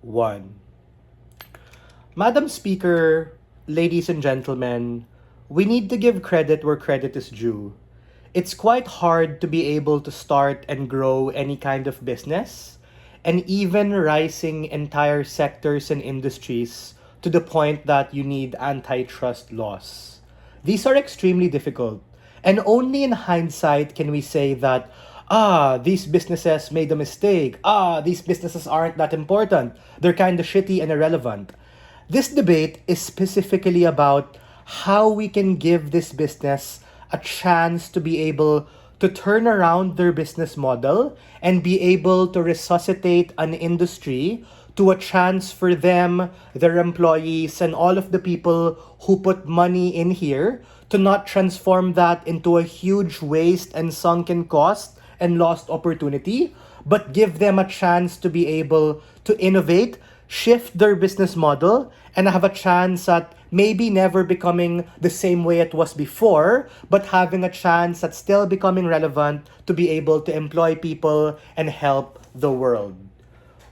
1. Madam Speaker, ladies and gentlemen, we need to give credit where credit is due. It's quite hard to be able to start and grow any kind of business, and even rising entire sectors and industries to the point that you need antitrust laws. These are extremely difficult, and only in hindsight can we say that, these businesses made a mistake. These businesses aren't that important. They're kind of shitty and irrelevant. This debate is specifically about how we can give this business a chance to be able to turn around their business model and be able to resuscitate an industry to a chance for them, their employees, and all of the people who put money in here to not transform that into a huge waste and sunken cost and lost opportunity, but give them a chance to be able to innovate, shift their business model, and have a chance at maybe never becoming the same way it was before, but having a chance at still becoming relevant to be able to employ people and help the world.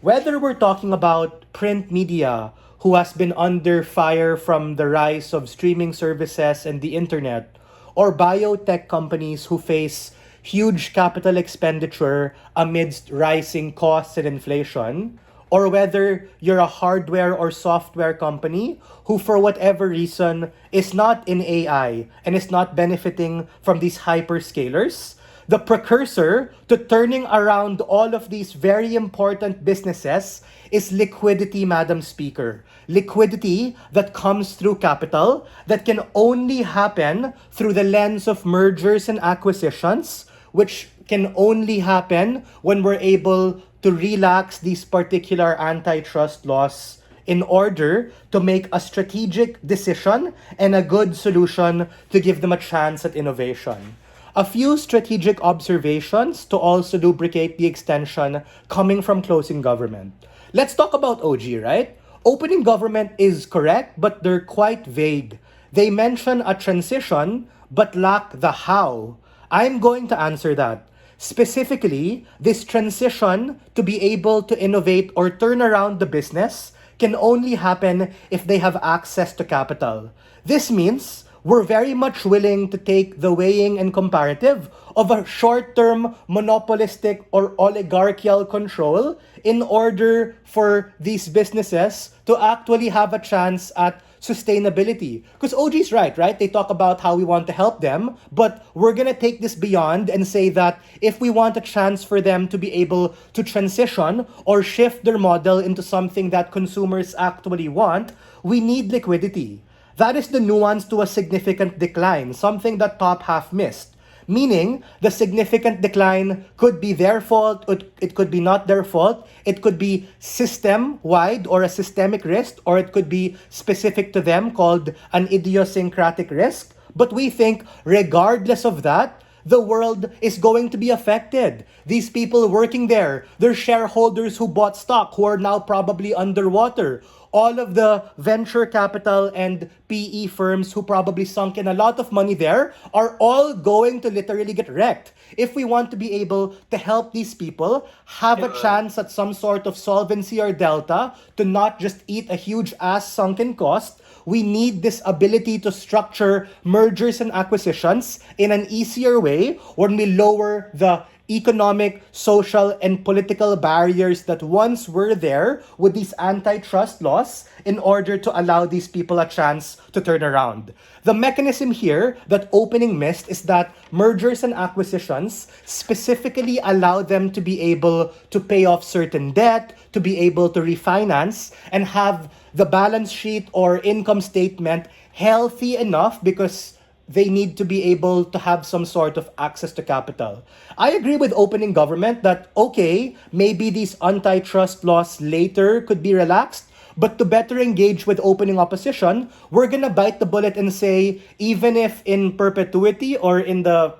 Whether we're talking about print media, who has been under fire from the rise of streaming services and the internet, or biotech companies who face huge capital expenditure amidst rising costs and inflation, or whether you're a hardware or software company who, for whatever reason, is not in AI and is not benefiting from these hyperscalers, the precursor to turning around all of these very important businesses is liquidity, Madam Speaker. Liquidity that comes through capital that can only happen through the lens of mergers and acquisitions, which can only happen when we're able to relax these particular antitrust laws in order to make a strategic decision and a good solution to give them a chance at innovation. A few strategic observations to also lubricate the extension coming from closing government. Let's talk about OG, right? Opening government is correct, but they're quite vague. They mention a transition, but lack the how. I'm going to answer that. Specifically, this transition to be able to innovate or turn around the business can only happen if they have access to capital. This means we're very much willing to take the weighing and comparative of a short-term monopolistic or oligarchical control in order for these businesses to actually have a chance at sustainability. Because OG's right? They talk about how we want to help them, but we're gonna take this beyond and say that if we want a chance for them to be able to transition or shift their model into something that consumers actually want, we need liquidity. That is the nuance to a significant decline, something that top half missed. Meaning, the significant decline could be their fault, it could be not their fault, it could be system-wide or a systemic risk, or it could be specific to them called an idiosyncratic risk. But we think, regardless of that, the world is going to be affected. These people working there, their shareholders who bought stock, who are now probably underwater, all of the venture capital and PE firms who probably sunk in a lot of money there are all going to literally get wrecked. If we want to be able to help these people have a chance at some sort of solvency or delta to not just eat a huge ass sunken cost, we need this ability to structure mergers and acquisitions in an easier way when we lower the economic, social, and political barriers that once were there with these antitrust laws in order to allow these people a chance to turn around. The mechanism here that opening missed is that mergers and acquisitions specifically allow them to be able to pay off certain debt, to be able to refinance, and have the balance sheet or income statement healthy enough because they need to be able to have some sort of access to capital. I agree with opening government that, okay, maybe these antitrust laws later could be relaxed, but to better engage with opening opposition, we're gonna bite the bullet and say, even if in perpetuity or in the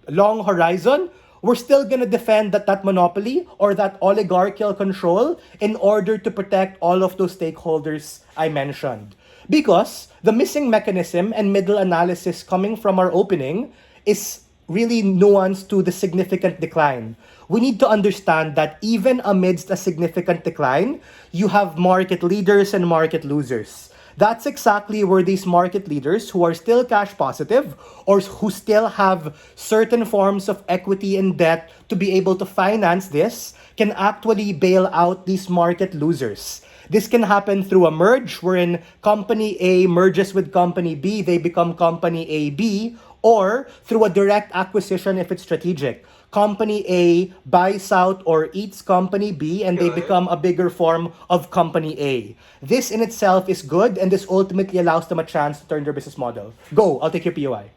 long horizon, we're still gonna defend that monopoly or that oligarchical control in order to protect all of those stakeholders I mentioned. Because the missing mechanism and middle analysis coming from our opening is really nuance to the significant decline. We need to understand that even amidst a significant decline, you have market leaders and market losers. That's exactly where these market leaders who are still cash positive or who still have certain forms of equity and debt to be able to finance this can actually bail out these market losers. This can happen through a merge wherein company A merges with company B, they become company AB, or through a direct acquisition if it's strategic. Company A buys out or eats company B and they become a bigger form of company A. This in itself is good, and this ultimately allows them a chance to turn their business model. Go, I'll take your POI.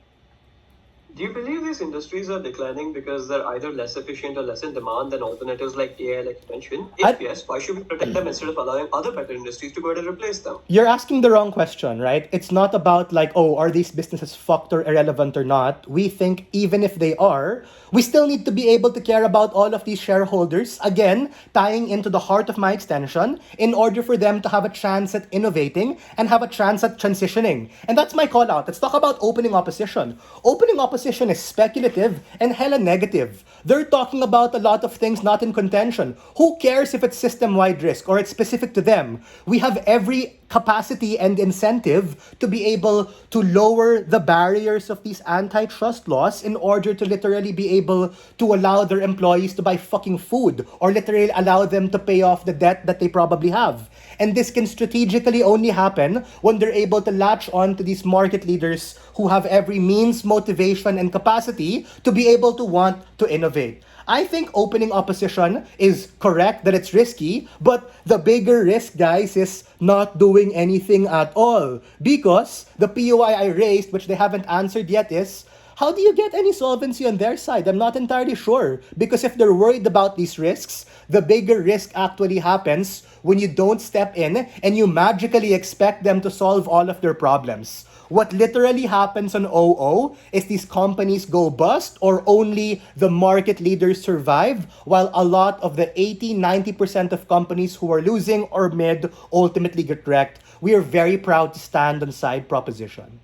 Do you believe these industries are declining because they're either less efficient or less in demand than alternatives like AI, like you mentioned? If yes, why should we protect them instead of allowing other better industries to go ahead and replace them? You're asking the wrong question, right? It's not about like, oh, are these businesses fucked or irrelevant or not? We think even if they are, we still need to be able to care about all of these shareholders, again, tying into the heart of my extension, in order for them to have a chance at innovating and have a chance at transitioning. And that's my call out. Let's talk about opening opposition. Opening opposition is speculative and hella negative. They're talking about a lot of things not in contention. Who cares if it's system-wide risk or it's specific to them? We have every capacity and incentive to be able to lower the barriers of these antitrust laws in order to literally be able to allow their employees to buy fucking food or literally allow them to pay off the debt that they probably have. And this can strategically only happen when they're able to latch on to these market leaders who have every means, motivation, and capacity to be able to want to innovate. I think opening opposition is correct that it's risky, but the bigger risk, guys, is not doing anything at all. Because the POI I raised, which they haven't answered yet, is how do you get any solvency on their side? I'm not entirely sure. Because if they're worried about these risks, the bigger risk actually happens when you don't step in and you magically expect them to solve all of their problems. What literally happens on OO is these companies go bust or only the market leaders survive, while a lot of the 80-90% of companies who are losing or mid ultimately get wrecked. We are very proud to stand on side proposition.